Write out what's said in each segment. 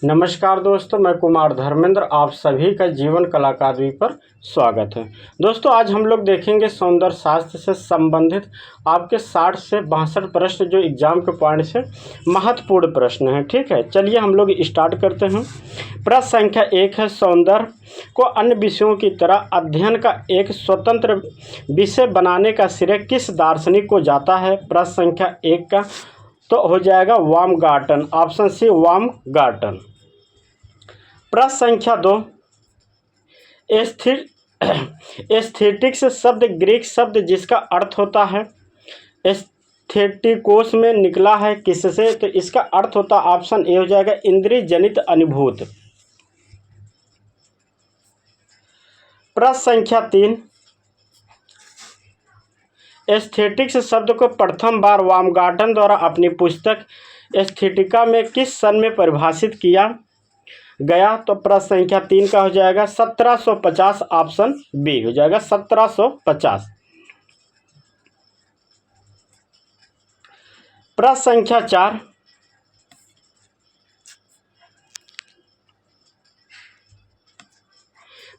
नमस्कार दोस्तों, मैं कुमार धर्मेंद्र आप सभी का जीवन कला अकादमी पर स्वागत है। दोस्तों, आज हम लोग देखेंगे सौंदर्य शास्त्र से संबंधित आपके 60 से 62 प्रश्न जो एग्जाम के पॉइंट से महत्वपूर्ण प्रश्न हैं। ठीक है, चलिए हम लोग स्टार्ट करते हैं। प्रश्न संख्या 1 है, सौंदर्य को अन्य विषयों की तरह अध्ययन का एक स्वतंत्र विषय बनाने का श्रेय किस दार्शनिक को जाता है? प्रश्न संख्या 1 का तो हो जाएगा बाumgarten, ऑप्शन सी बाumgarten। प्रश्न संख्या 2, एस्थेटिक्स शब्द ग्रीक शब्द जिसका अर्थ होता है एस्थेटिकोस में निकला है किससे? तो इसका अर्थ होता है ऑप्शन ए हो जाएगा इंद्रिय जनित अनुभूत। प्रश्न संख्या 3, एस्थेटिक्स शब्द को प्रथम बार बाumgarten द्वारा अपनी पुस्तक एस्थेटिका में किस सन में परिभाषित किया गया? तो प्रश्न संख्या 3 का हो जाएगा 1750, ऑप्शन बी हो जाएगा 1750। प्रश्न संख्या 4,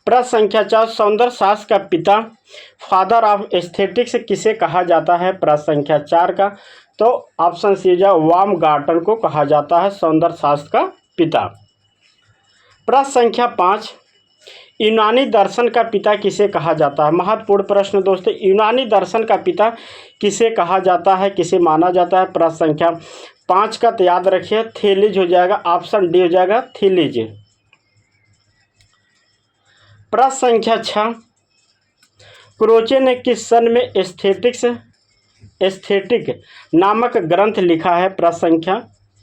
प्रश्न संख्या 4, सौंदर्य शास्त्र का पिता फादर ऑफ एस्थेटिक्स किसे कहा जाता है? प्रश्न संख्या 4 का तो ऑप्शन सी जो बाumgarten को कहा जाता है सौंदर्य शास्त्र का पिता। प्रश्न संख्या 5, यूनानी दर्शन का पिता किसे कहा जाता है? महत्वपूर्ण प्रश्न दोस्तों, यूनानी दर्शन का पिता किसे कहा जाता है, किसे माना जाता है? प्रश्न संख्या 5 का तो याद रखिए थेलीज हो जाएगा, ऑप्शन डी हो जाएगा थेलीज। प्रश्न संख्या 6, क्रोचे ने किस सन में एस्थेटिक नामक ग्रंथ लिखा है? प्रश्न संख्या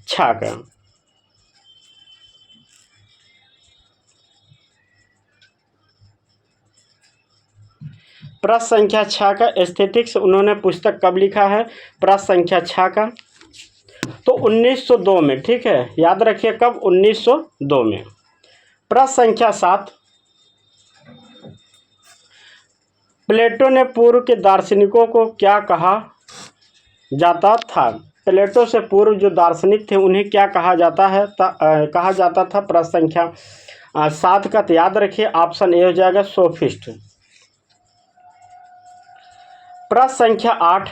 6 का प्रश्न संख्या 6 का एस्थेटिक्स उन्होंने पुस्तक कब लिखा है? प्रश्न संख्या 6 का तो 1902 में। ठीक है, याद रखिए कब? 1902 में। प्रश्न संख्या 7, प्लेटो ने पूर्व के दार्शनिकों को क्या कहा जाता था? प्लेटो से पूर्व जो दार्शनिक थे उन्हें क्या कहा जाता था? प्रश्न संख्या 7 का तो याद रखिए ऑप्शन ए हो जाएगा सोफिस्ट। प्रश्न संख्या 8,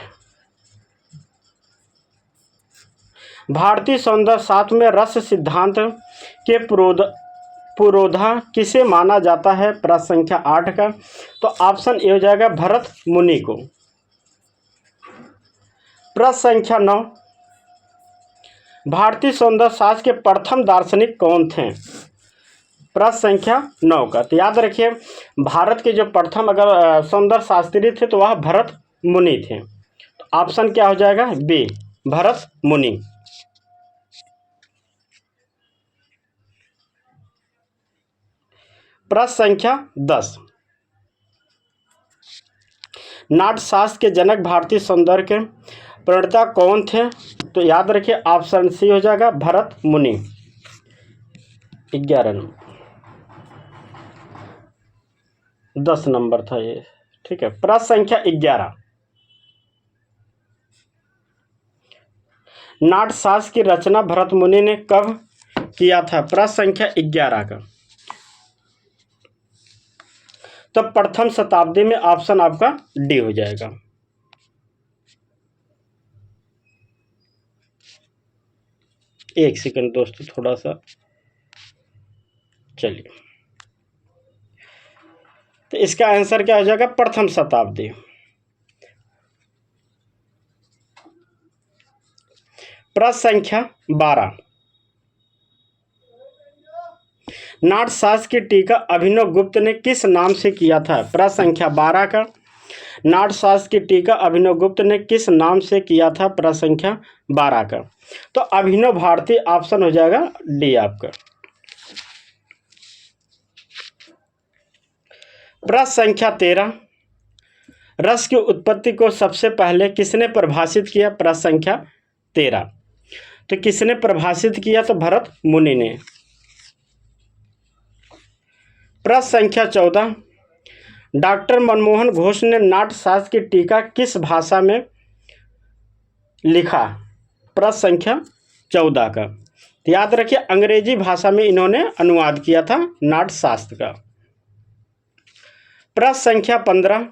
भारतीय सौंदर्य शास्त्र में रस सिद्धांत के पुरोधा किसे माना जाता है? प्रश्न संख्या 8 का तो ऑप्शन ए हो जाएगा भरत मुनि को। प्रश्न संख्या 9, भारतीय सौंदर्य शास्त्र के प्रथम दार्शनिक कौन थे? प्रश्न संख्या 9 का तो याद रखिए भारत के जो प्रथम अगर सौंदर्य शास्त्री थे तो वह भरत मुनि थे। तो ऑप्शन क्या हो जाएगा? बी, भरत मुनि। प्रश्न संख्या 10, नाट्यशास्त्र के जनक भारतीय सौंदर्य के प्रणेता कौन थे? तो याद रखिए ऑप्शन सी हो जाएगा भरत मुनि। 11 नंबर 10 नंबर था ये। ठीक है, प्रश्न संख्या 11, नाट्यशास्त्र की रचना भरत मुनि ने कब किया था? प्रश्न संख्या 11 का तो प्रथम शताब्दी में, ऑप्शन आपका डी हो जाएगा। एक सेकंड दोस्तों, थोड़ा सा चलिए, तो इसका आंसर क्या हो जाएगा? प्रथम शताब्दी। प्रश्न संख्या 12, नाट्यशास्त्र की टीका अभिनव गुप्त ने किस नाम से किया था? प्रश्न संख्या 12 का नाट्यशास्त्र की टीका अभिनव गुप्त ने किस नाम से किया था? प्रश्न संख्या 12 का तो अभिनव भारती, ऑप्शन हो जाएगा डी आपका। प्रश्न संख्या 13, रस की उत्पत्ति को सबसे पहले किसने परिभाषित किया? प्रश्न संख्या 13 तो किसने परिभाषित किया? तो भरत मुनि ने। प्रश्न संख्या 14, डॉक्टर मनमोहन घोष ने नाट्यशास्त्र की टीका किस भाषा में लिखा? प्रश्न संख्या 14 का तो याद रखिए अंग्रेजी भाषा में इन्होंने अनुवाद किया था नाट्यशास्त्र का। प्रश्न संख्या 15,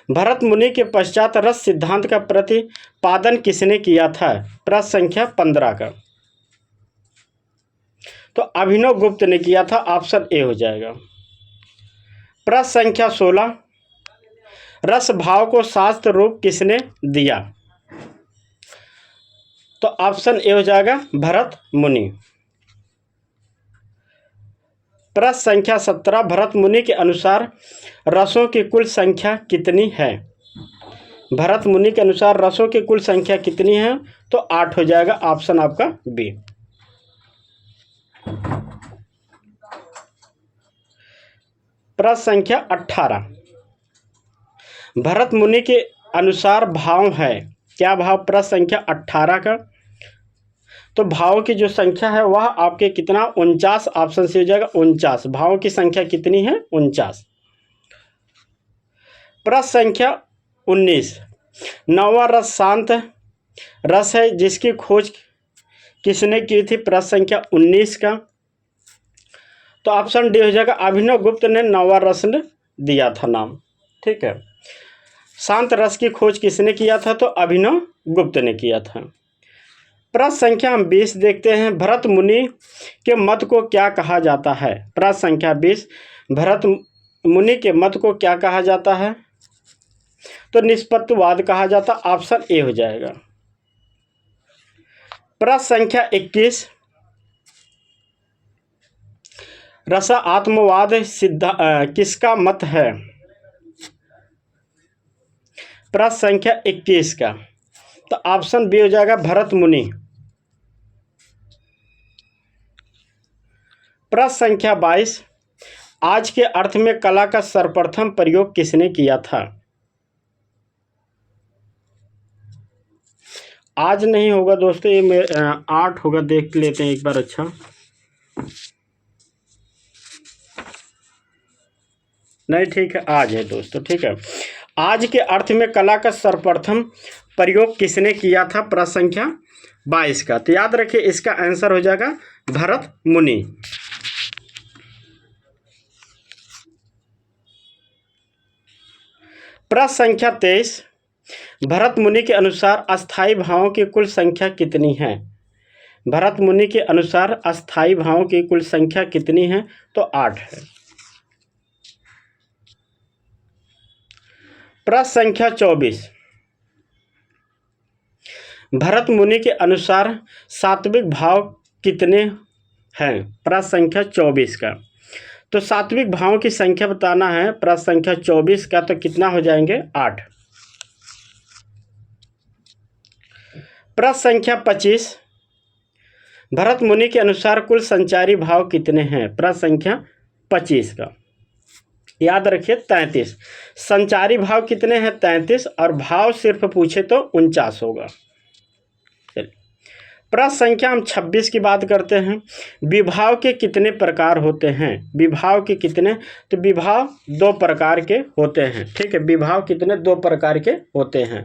भरत मुनि के पश्चात रस सिद्धांत का प्रतिपादन किसने किया था? प्रश्न संख्या 15 का तो अभिनव गुप्त ने किया था, ऑप्शन ए हो जाएगा। प्रश्न संख्या 16, रस भाव को शास्त्र रूप किसने दिया? तो ऑप्शन ए हो जाएगा भरत मुनि। प्रश्न संख्या 17, भरत मुनि के अनुसार रसों की कुल संख्या कितनी है? भरत मुनि के अनुसार रसों की कुल संख्या कितनी है? तो 8 हो जाएगा, ऑप्शन आपका बी। प्रश्न संख्या 18, भरत मुनि के अनुसार भाव है, क्या भाव? प्रश्न संख्या 18 का तो भाव की जो संख्या है वह आपके कितना? 49, ऑप्शन से हो जाएगा 49। भावों की संख्या कितनी है? 49। प्रश्न संख्या 19, नौवां रस शांत रस है जिसकी खोज किसने की थी? प्रश्न संख्या 19 का तो ऑप्शन डी हो जाएगा, अभिनव गुप्त ने नौवां रस दिया था नाम। ठीक है, शांत रस की खोज किसने किया था? तो अभिनव गुप्त ने किया था। प्रश्न संख्या हम 20 देखते हैं, भरत मुनि के मत को क्या कहा जाता है? प्रश्न संख्या 20, भरत मुनि के मत को क्या कहा जाता है? तो निष्पत्तिवाद कहा जाता, ऑप्शन ए हो जाएगा। प्रश्न संख्या 21, रसा आत्मवाद किसका मत है? प्रश्न संख्या 21 का तो ऑप्शन बी हो जाएगा भरत मुनि। प्रश्न संख्या 22, आज के अर्थ में कला का सर्वप्रथम प्रयोग किसने किया था? आज नहीं होगा दोस्तों, ये 8 होगा, देख लेते हैं एक बार। अच्छा नहीं, ठीक है, आज है दोस्तों। ठीक है, आज के अर्थ में कला का सर्वप्रथम प्रयोग किसने किया था? प्रश्न संख्या 22 का तो याद रखिए इसका आंसर हो जाएगा भरत मुनि। प्रश्न संख्या 23, भरत मुनि के अनुसार अस्थाई भावों की कुल संख्या कितनी है? भरत मुनि के अनुसार अस्थाई भावों की कुल संख्या कितनी है? तो 8 है। प्रश्न संख्या 24, भरत मुनि के अनुसार सात्विक भाव कितने हैं? प्रश्न संख्या 24 का तो सात्विक भावों की संख्या बताना है। प्रश्न संख्या 24 का तो कितना हो जाएंगे? 8। प्रश्न संख्या 25, भरत मुनि के अनुसार कुल संचारी भाव कितने हैं? प्रश्न संख्या 25 का याद रखिए 33। संचारी भाव कितने हैं? 33, और भाव सिर्फ पूछे तो 49 होगा। प्रश्न संख्या हम 26 की बात करते हैं, विभाव के कितने प्रकार होते हैं? विभाव के कितने? तो विभाव 2 प्रकार के होते हैं। ठीक है, विभाव कितने? 2 प्रकार के होते हैं।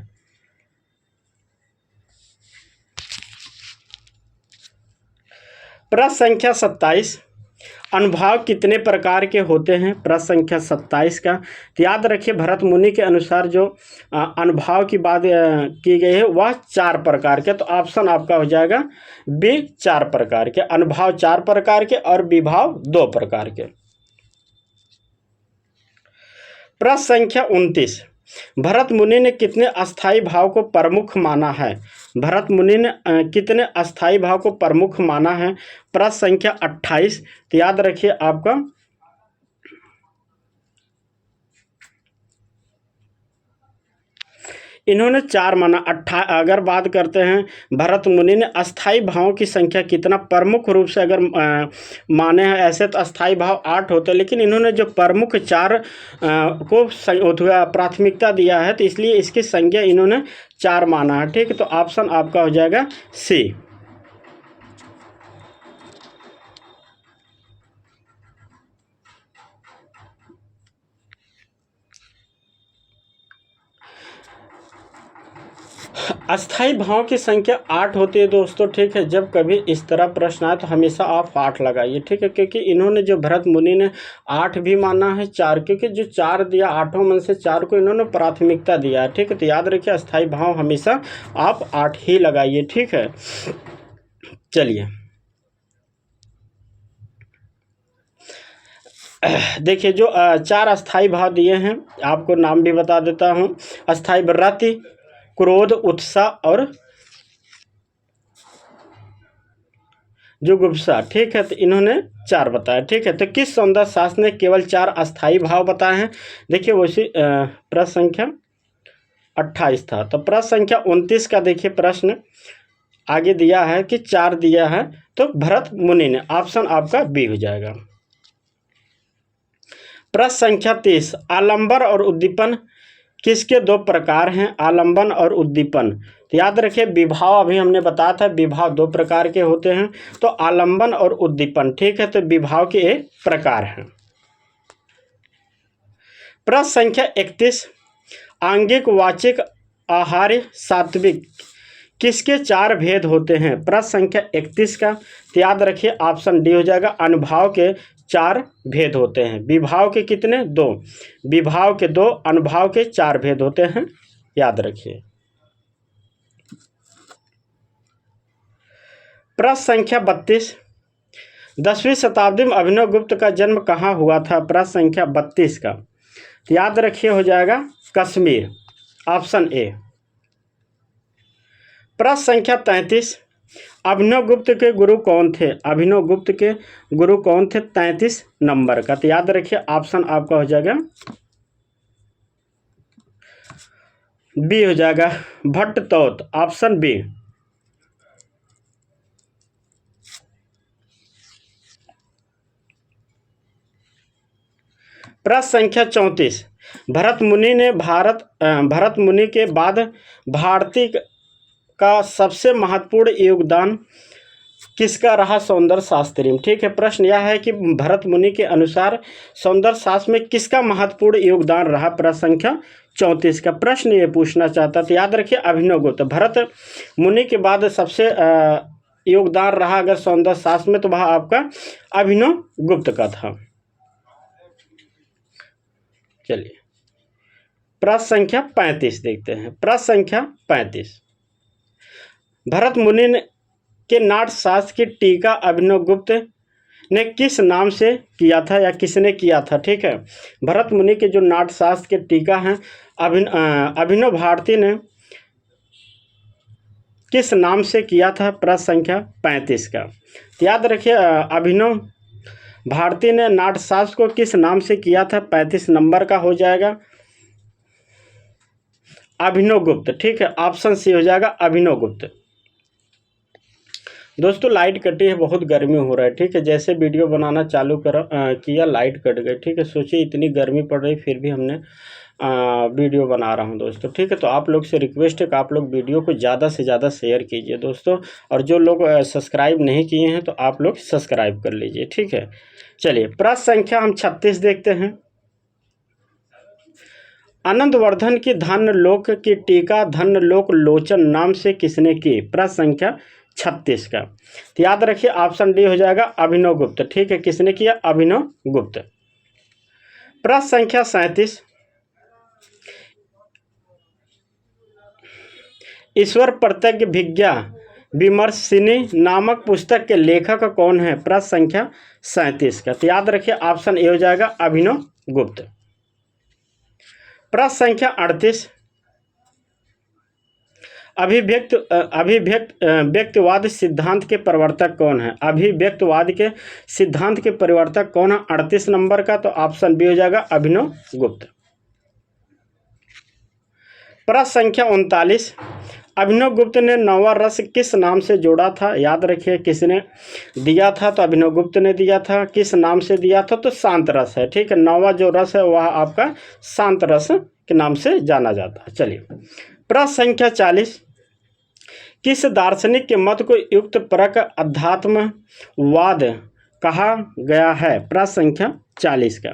प्रश्न संख्या 27, अनुभाव कितने प्रकार के होते हैं? प्रश्न संख्या 27 का तो याद रखिए भरत मुनि के अनुसार जो अनुभाव की बात की गई है वह 4 प्रकार के, तो ऑप्शन आपका हो जाएगा बी, 4 प्रकार के। अनुभाव 4 प्रकार के और विभाव 2 प्रकार के। प्रश्न संख्या 29, भरत मुनि ने कितने अस्थाई भाव को प्रमुख माना है? भरत मुनि ने कितने अस्थाई भाव को प्रमुख माना है? प्रश्न संख्या 28 तो याद रखिए आपका इन्होंने 4 माना। अगर बात करते हैं भरत मुनि ने अस्थाई भावों की संख्या कितना प्रमुख रूप से अगर माने हैं, ऐसे तो अस्थाई भाव 8 होते हैं, लेकिन इन्होंने जो प्रमुख 4 को प्राथमिकता दिया है तो इसलिए इसकी संख्या इन्होंने 4 माना है। ठीक है, तो ऑप्शन आपका हो जाएगा सी। अस्थाई भावों की संख्या 8 होती है दोस्तों, ठीक है। जब कभी इस तरह प्रश्न आए तो हमेशा आप 8 लगाइए, ठीक है, क्योंकि इन्होंने जो भरत मुनि ने 8 भी माना है, 4, क्योंकि जो 4 दिया, 8 में से 4 को इन्होंने प्राथमिकता दिया है, ठीक है। तो याद रखिए अस्थाई भाव हमेशा आप 8 ही लगाइए, ठीक है। चलिए देखिए, जो 4 अस्थाई भाव दिए हैं, आपको नाम भी बता देता हूँ। अस्थाई रति, क्रोध, उत्साह और जुगुप्सा, ठीक है। तो इन्होंने 4 बताया, ठीक है। तो किस सौंदर्य शास्त्र ने केवल 4 अस्थाई भाव बताए हैं? देखिए वैसे प्रश्न संख्या 28 था, तो प्रश्न संख्या 29 का देखिए प्रश्न आगे दिया है कि 4 दिया है, तो भरत मुनि ने, ऑप्शन आपका बी हो जाएगा। प्रश्न संख्या 30, आलंबन और उद्दीपन किसके 2 प्रकार हैं? आलंबन और उद्दीपन। तो याद रखिए विभाव अभी हमने बताया था, विभाव 2 प्रकार के होते हैं, तो आलंबन और उद्दीपन, ठीक है। तो विभाव के एक प्रकार हैं। प्रश्न संख्या 31, आंगिक, वाचिक, आहार्य, सात्विक किसके 4 भेद होते हैं? प्रश्न संख्या 31 का, तो याद रखिए ऑप्शन डी हो जाएगा। अनुभाव के 4 भेद होते हैं। विभाव के कितने? 2। विभाव के 2, अनुभाव के 4 भेद होते हैं, याद रखिए। प्रश्न संख्या 32, 10वीं शताब्दी में अभिनव गुप्त का जन्म कहाँ हुआ था? प्रश्न संख्या 32 का, तो याद रखिए हो जाएगा कश्मीर, ऑप्शन ए। प्रश्न संख्या 33, अभिनव गुप्त के गुरु कौन थे? अभिनव गुप्त के गुरु कौन थे? 33 नंबर का, तो याद रखिए ऑप्शन आपका हो जाएगा बी हो जाएगा, भट्टतौत, ऑप्शन बी। प्रश्न संख्या 34, भरत मुनि के बाद भारती का सबसे महत्वपूर्ण योगदान किसका रहा सौंदर्य शास्त्री में? ठीक है, प्रश्न यह है कि भरत मुनि के अनुसार सौंदर्य शास्त्र में किसका महत्वपूर्ण योगदान रहा? प्रश्न संख्या 34 का प्रश्न ये पूछना चाहता, तो याद रखिए अभिनव गुप्त। भरत मुनि के बाद सबसे योगदान रहा अगर सौंदर्य शास्त्र में, तो वह आपका अभिनव गुप्त का था। चलिए प्रश्न संख्या 35 देखते हैं। प्रश्न संख्या 35, भरत मुनि के नाट्य शास्त्र की टीका अभिनव गुप्त ने किस नाम से किया था या किसने किया था? ठीक है, भरत मुनि के जो नाट्य शास्त्र के टीका हैं अभिनव भारती ने किस नाम से किया था? प्रश्न संख्या 35 का, तो याद रखिए अभिनव भारती ने नाट्य शास्त्र को किस नाम से किया था? 35 नंबर का हो जाएगा अभिनव गुप्त। ठीक है, ऑप्शन सी हो जाएगा अभिनव गुप्त। दोस्तों लाइट कटी है, बहुत गर्मी हो रहा है। ठीक है, जैसे वीडियो बनाना चालू किया लाइट कट गई। ठीक है, सोचिए इतनी गर्मी पड़ रही फिर भी हमने वीडियो बना रहा हूं दोस्तों। ठीक है, तो आप लोग से रिक्वेस्ट है कि आप लोग वीडियो को ज़्यादा से ज़्यादा शेयर कीजिए दोस्तों, और जो लोग सब्सक्राइब नहीं किए हैं तो आप लोग सब्सक्राइब कर लीजिए। ठीक है, चलिए प्रश्न संख्या हम 36 देखते हैं। आनंदवर्धन की धन्यलोक की टीका धन्यलोक लोचन नाम से किसने की? प्रश्न संख्या 36 का, तो याद रखिए ऑप्शन डी हो जाएगा अभिनव गुप्त। ठीक है, किसने किया? अभिनव गुप्त। प्रश्न संख्या 37, ईश्वर प्रत्यज्ञ भिज्ञा विमर्शिनी नामक पुस्तक के लेखक कौन है? प्रश्न संख्या 37 का, तो याद रखिए ऑप्शन ए हो जाएगा अभिनव गुप्त। प्रश्न संख्या 38, व्यक्तिवाद सिद्धांत के प्रवर्तक कौन है? अभिव्यक्तिवाद के सिद्धांत के प्रवर्तक कौन है? 38 नंबर का, तो ऑप्शन बी हो जाएगा अभिनव गुप्त। प्रश्न संख्या 39, अभिनव गुप्त ने नौवां रस किस नाम से जोड़ा था? याद रखिए किसने दिया था? तो अभिनव गुप्त ने दिया था। किस नाम से दिया था? तो शांत रस है। ठीक है, नौवां जो रस है वह आपका शांत रस के नाम से जाना जाता है। चलिए प्रश्न संख्या 40, किस दार्शनिक के मत को युक्त परक अध्यात्मवाद कहा गया है? प्रश्न संख्या 40 का,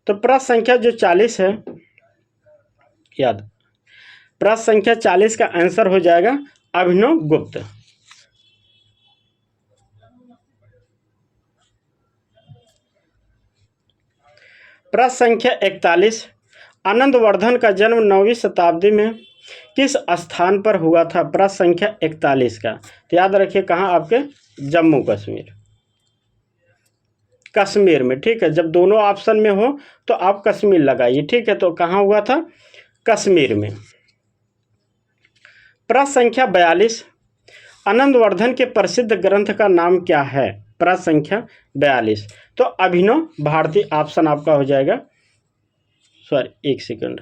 तो प्रश्न संख्या जो 40 है, याद, प्रश्न संख्या 40 का आंसर हो जाएगा अभिनव गुप्त। प्रश्न संख्या 41, आनंदवर्धन का जन्म 9वीं शताब्दी में किस स्थान पर हुआ था? प्रश्न संख्या 41 का, तो याद रखिए कहाँ, आपके जम्मू कश्मीर, कश्मीर में, ठीक है। जब दोनों ऑप्शन में हो तो आप कश्मीर लगाइए, ठीक है। तो कहाँ हुआ था? कश्मीर में। प्रश्न संख्या 42, आनंदवर्धन के प्रसिद्ध ग्रंथ का नाम क्या है? प्रश्न संख्या 42, तो अभिनव भारती ऑप्शन आपका हो जाएगा। सॉरी, एक सेकंड,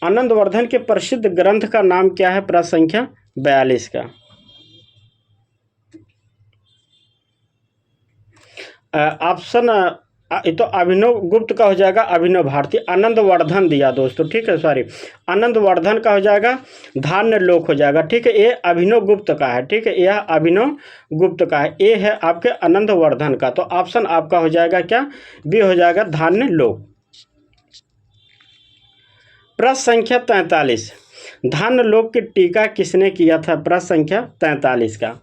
आनंदवर्धन के प्रसिद्ध ग्रंथ का नाम क्या है? प्रश्न संख्या 42 का ऑप्शन तो अभिनव गुप्त का हो जाएगा, अभिनव भारती। आनंदवर्धन दिया दोस्तों, ठीक है, सॉरी, आनंदवर्धन का हो जाएगा धान्य लोक हो जाएगा, ठीक है। ये अभिनव गुप्त का है, ठीक है, यह अभिनव गुप्त का है। ये है आपके आनंदवर्धन का, तो ऑप्शन आपका हो जाएगा क्या? बी हो जाएगा धान्य लोक। प्रश्न संख्या 43, धान्य लोक की टीका किसने किया था? प्रश्न संख्या 43 का,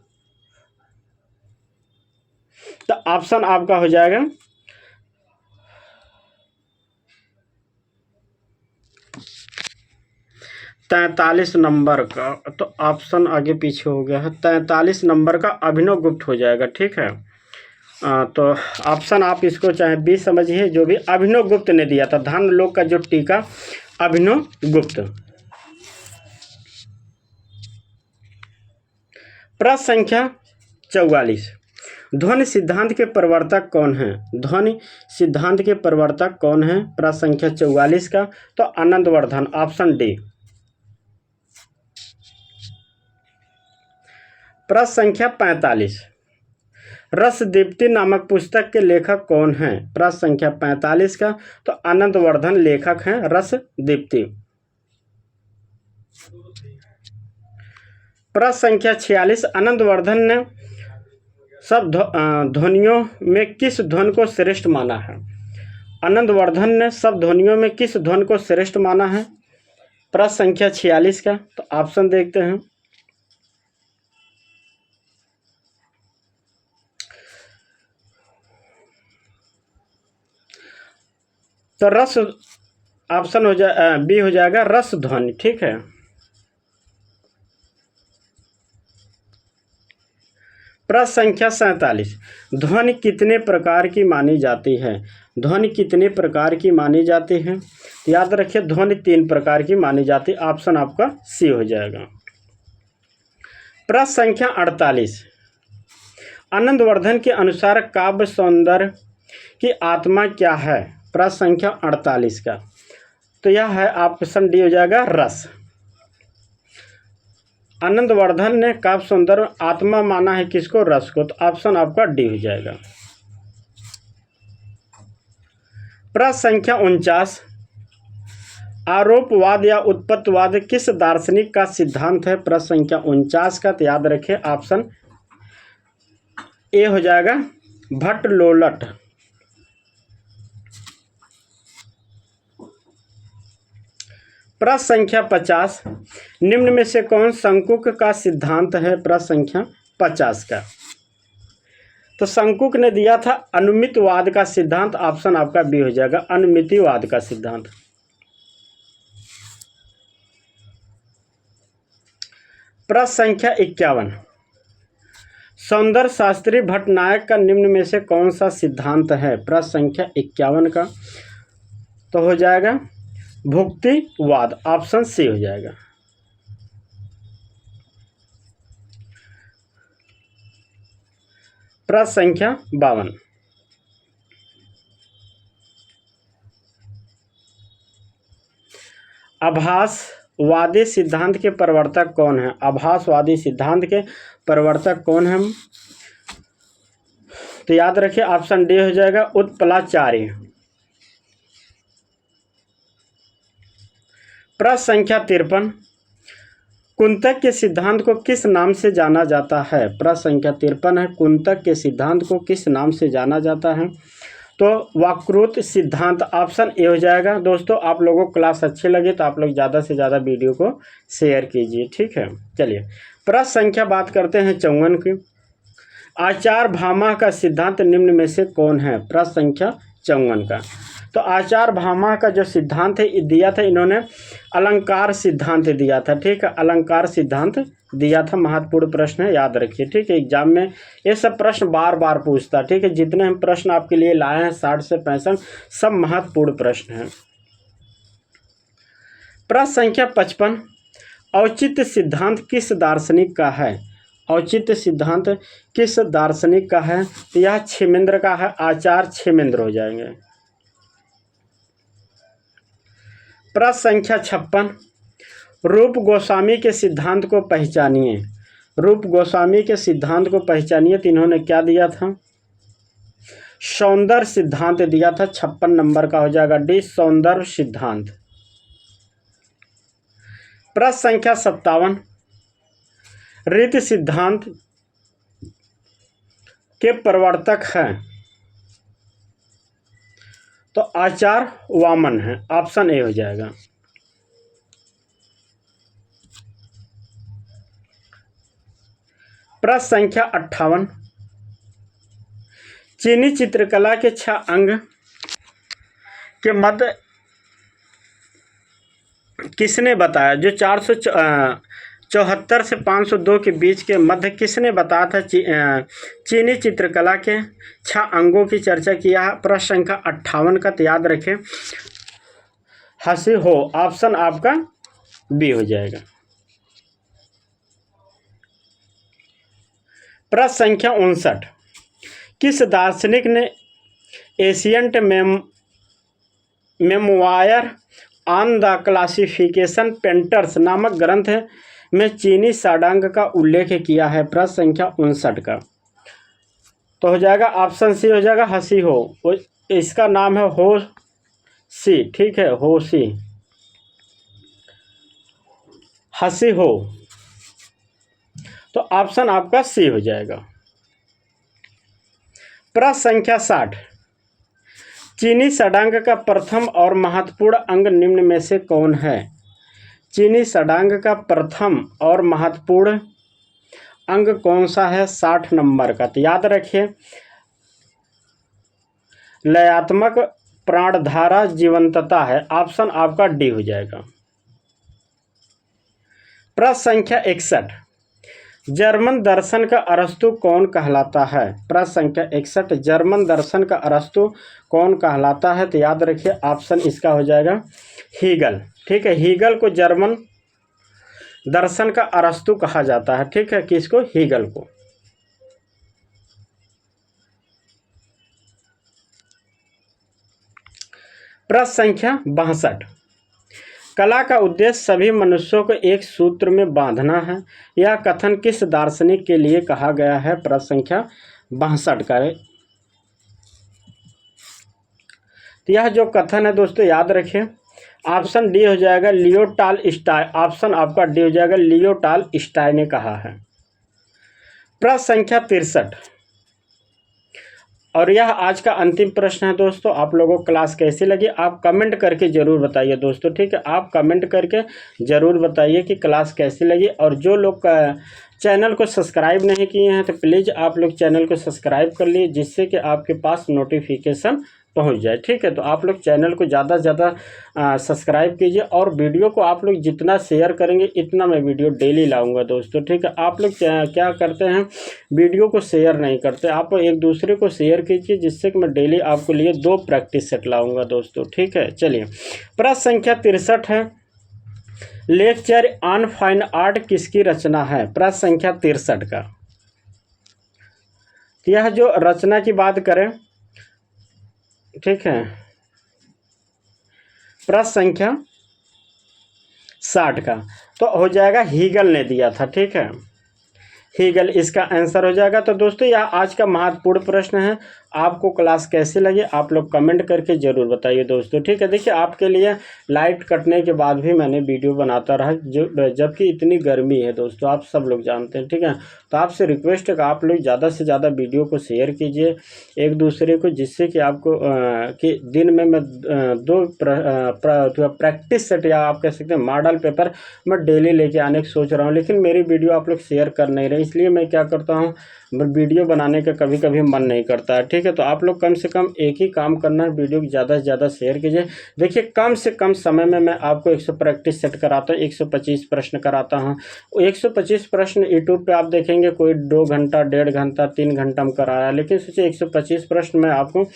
तो ऑप्शन आपका हो जाएगा 43 नंबर का, तो ऑप्शन आगे पीछे हो गया है, 43 नंबर का अभिनव गुप्त हो जाएगा, ठीक है। तो ऑप्शन आप इसको चाहे बी समझिए, जो भी अभिनव गुप्त ने दिया था धान्य लोक का जो टीका, अभिनव गुप्त। प्रश्न संख्या 44, ध्वनि सिद्धांत के प्रवर्तक कौन है? ध्वनि सिद्धांत के प्रवर्तक कौन है? प्रश्न संख्या 44 का, तो आनंदवर्धन, ऑप्शन डी। प्रश्न संख्या 45, रसदीप्ति नामक पुस्तक के लेखक कौन हैं? प्रश्न संख्या 45 का, तो आनंदवर्धन लेखक हैं रसदीप्ति। प्रश्न संख्या 46, आनंदवर्धन ने सब ध्वनियों में किस ध्वनि को श्रेष्ठ माना है? आनंदवर्धन ने सब ध्वनियों में किस ध्वनि को श्रेष्ठ माना है? प्रश्न संख्या 46 का, तो ऑप्शन देखते हैं। तो रस ऑप्शन हो जाए बी हो जाएगा रस ध्वनि, ठीक है। प्रश्न संख्या 47, ध्वनि कितने प्रकार की मानी जाती है? ध्वनि कितने प्रकार की मानी जाती है? याद रखिए ध्वनि 3 प्रकार की मानी जाती है, ऑप्शन आपका सी हो जाएगा। प्रश्न संख्या 48, आनंदवर्धन के अनुसार काव्य सौंदर्य की आत्मा क्या है? प्रश्न संख्या 48 का, तो यह है ऑप्शन डी हो जाएगा रस। आनंदवर्धन ने काव्य सौंदर्य आत्मा माना है किसको? रस को, तो ऑप्शन आपका डी हो जाएगा। प्रश्न संख्या 49, आरोपवाद या उत्पत्तिवाद किस दार्शनिक का सिद्धांत है? प्रश्न संख्या 49 का, तो याद रखिए ऑप्शन ए हो जाएगा भट्टलोलट। प्रश्न संख्या 50, निम्न में से कौन शंकुक का सिद्धांत है? प्रश्न संख्या 50 का, तो शंकुक ने दिया था अनुमितिवाद का सिद्धांत, ऑप्शन आपका बी हो जाएगा अनुमितिवाद का सिद्धांत। प्रश्न संख्या 51, सौंदर्य शास्त्री भट्टनायक का निम्न में से कौन सा सिद्धांत है? प्रश्न संख्या 51 का, तो हो जाएगा भुक्तिवाद, ऑप्शन सी हो जाएगा। प्रश्न संख्या 52, आभासवादी सिद्धांत के प्रवर्तक कौन है? आभासवादी सिद्धांत के प्रवर्तक कौन है? तो याद रखिए ऑप्शन डी हो जाएगा उत्पलाचार्य। प्रश्न संख्या 53, कुंतक के सिद्धांत को किस नाम से जाना जाता है? प्रश्न संख्या 53 है, कुंतक के सिद्धांत को किस नाम से जाना जाता है? तो वक्रूत सिद्धांत ऑप्शन ए हो जाएगा। दोस्तों आप लोगों को क्लास अच्छी लगे तो आप लोग ज़्यादा से ज़्यादा वीडियो को शेयर कीजिए, ठीक है। चलिए प्रश्न संख्या बात करते हैं 54 की। आचार भामा का सिद्धांत निम्न में से कौन है? प्रश्न संख्या 54 का। तो आचार भामा का जो सिद्धांत है दिया था इन्होंने अलंकार सिद्धांत दिया था, ठीक है। अलंकार सिद्धांत दिया था, महत्वपूर्ण प्रश्न है, याद रखिए, ठीक है। एग्जाम में ये सब प्रश्न बार बार पूछता, ठीक है। जितने हम प्रश्न आपके लिए लाए हैं 60 से 65 सब महत्वपूर्ण प्रश्न हैं। प्रश्न संख्या 55, औचित्य सिद्धांत किस दार्शनिक का है? औचित्य सिद्धांत किस दार्शनिक का है? तो यह क्षेमेंद्र का है, आचार्य क्षेमेंद्र हो जाएंगे। प्रश्न संख्या 56, रूप गोस्वामी के सिद्धांत को पहचानिए। रूप गोस्वामी के सिद्धांत को पहचानिए तो इन्होंने क्या दिया था? सौंदर्य सिद्धांत दिया था। 56 नंबर का हो जाएगा डी, सौंदर्य सिद्धांत। प्रश्न संख्या 57, रीति सिद्धांत के प्रवर्तक हैं? तो आचार्य वामन है, ऑप्शन ए हो जाएगा। प्रश्न संख्या 58, चीनी चित्रकला के 6 अंग के मध्य किसने बताया? जो 474 से 502 के बीच के मध्य किसने बताया था चीनी चित्रकला के 6 अंगों की चर्चा किया? प्रश्न संख्या 58 का, तो याद रखें हसी हो, ऑप्शन आपका बी हो जाएगा। प्रश्न संख्या 59, किस दार्शनिक ने ancient memoir on the classification painters नामक ग्रंथ में चीनी षडांग का उल्लेख किया है? प्रश्न संख्या 59 का, तो हो जाएगा ऑप्शन सी हो जाएगा, हसी हो। इसका नाम है हो सी, ठीक है, हो सी, हसी हो, तो ऑप्शन आपका सी हो जाएगा। प्रश्न संख्या 60, चीनी षडांग का प्रथम और महत्वपूर्ण अंग निम्न में से कौन है? चीनी षडांग का प्रथम और महत्वपूर्ण अंग कौन सा है? 60 नंबर का, तो याद रखिए लयात्मक प्राणधारा जीवंतता है, ऑप्शन आपका डी हो जाएगा। प्रश्न संख्या 61, जर्मन दर्शन का अरस्तु कौन कहलाता है? प्रश्न संख्या 61, जर्मन दर्शन का अरस्तु कौन कहलाता है? तो याद रखिए ऑप्शन इसका हो जाएगा हीगल, ठीक है। हीगल को जर्मन दर्शन का अरस्तु कहा जाता है, ठीक है। किसको? हीगल को। प्रश्न संख्या 62, कला का उद्देश्य सभी मनुष्यों को एक सूत्र में बांधना है, यह कथन किस दार्शनिक के लिए कहा गया है? प्रश्न संख्या 62 का, तो यह जो कथन है दोस्तों याद रखें ऑप्शन डी हो जाएगा, लियो टॉलस्टॉय, ऑप्शन आपका डी हो जाएगा, लियो टॉलस्टॉय ने कहा है। प्रश्न संख्या 63, और यह आज का अंतिम प्रश्न है दोस्तों। आप लोगों को क्लास कैसी लगी आप कमेंट करके ज़रूर बताइए दोस्तों, ठीक है। आप कमेंट करके ज़रूर बताइए कि क्लास कैसी लगी, और जो लोग चैनल को सब्सक्राइब नहीं किए हैं तो प्लीज़ आप लोग चैनल को सब्सक्राइब कर लिए, जिससे कि आपके पास नोटिफिकेशन पहुंच जाए, ठीक है। तो आप लोग चैनल को ज़्यादा से ज़्यादा सब्सक्राइब कीजिए, और वीडियो को आप लोग जितना शेयर करेंगे इतना मैं वीडियो डेली लाऊंगा दोस्तों, ठीक है। आप लोग क्या करते हैं, वीडियो को शेयर नहीं करते, आप एक दूसरे को शेयर कीजिए, जिससे कि मैं डेली आपके लिए 2 प्रैक्टिस सेट लाऊंगा दोस्तों, ठीक है। चलिए प्रश्न संख्या 63 है, लेक्चर ऑन फाइन आर्ट किसकी रचना है? प्रश्न संख्या 63 का, यह जो रचना की बात करें, ठीक है, प्रश्न संख्या 60 का, तो हो जाएगा हीगल ने दिया था, ठीक है, हीगल इसका आंसर हो जाएगा। तो दोस्तों यह आज का महत्वपूर्ण प्रश्न है। आपको क्लास कैसी लगी आप लोग कमेंट करके ज़रूर बताइए दोस्तों, ठीक है। देखिए आपके लिए लाइट कटने के बाद भी मैंने वीडियो बनाता रहा, जो जबकि इतनी गर्मी है दोस्तों, आप सब लोग जानते हैं, ठीक है। तो आपसे रिक्वेस्ट है कि आप लोग ज़्यादा से ज़्यादा वीडियो को शेयर कीजिए एक दूसरे को, जिससे कि आपको कि दिन में मैं 2 प्रैक्टिस सेट या आप कह सकते हैं मॉडल पेपर मैं डेली लेके आने की सोच रहा हूँ, लेकिन मेरी वीडियो आप लोग शेयर कर नहीं रहे, इसलिए मैं क्या करता हूँ, वीडियो बनाने का कभी कभी मन नहीं करता है, ठीक है। तो आप लोग कम से कम एक ही काम करना है, वीडियो को ज़्यादा से ज़्यादा शेयर कीजिए। देखिए कम से कम समय में मैं आपको 100 प्रैक्टिस सेट कराता हूँ, 125 प्रश्न कराता हूँ। 125 प्रश्न यूट्यूब पे आप देखेंगे कोई 2 घंटा 1.5 घंटा 3 घंटा में करा रहा है, लेकिन सोचिए 125 प्रश्न मैं आपको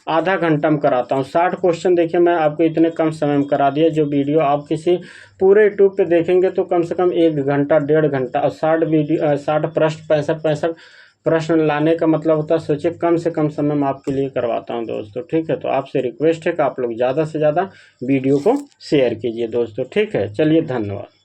आधा घंटा में कराता हूँ। 60 क्वेश्चन देखिए मैं आपको इतने कम समय में करा दिया, जो वीडियो आप किसी पूरे यूट्यूब पे देखेंगे तो कम से कम 1 घंटा 1.5 घंटा, और 60 प्रश्न 65 प्रश्न लाने का मतलब होता है, सोचिए कम से कम समय में आपके लिए करवाता हूं दोस्तों, ठीक है। तो आपसे रिक्वेस्ट है कि आप लोग ज़्यादा से ज़्यादा वीडियो को शेयर कीजिए दोस्तों, ठीक है। चलिए धन्यवाद।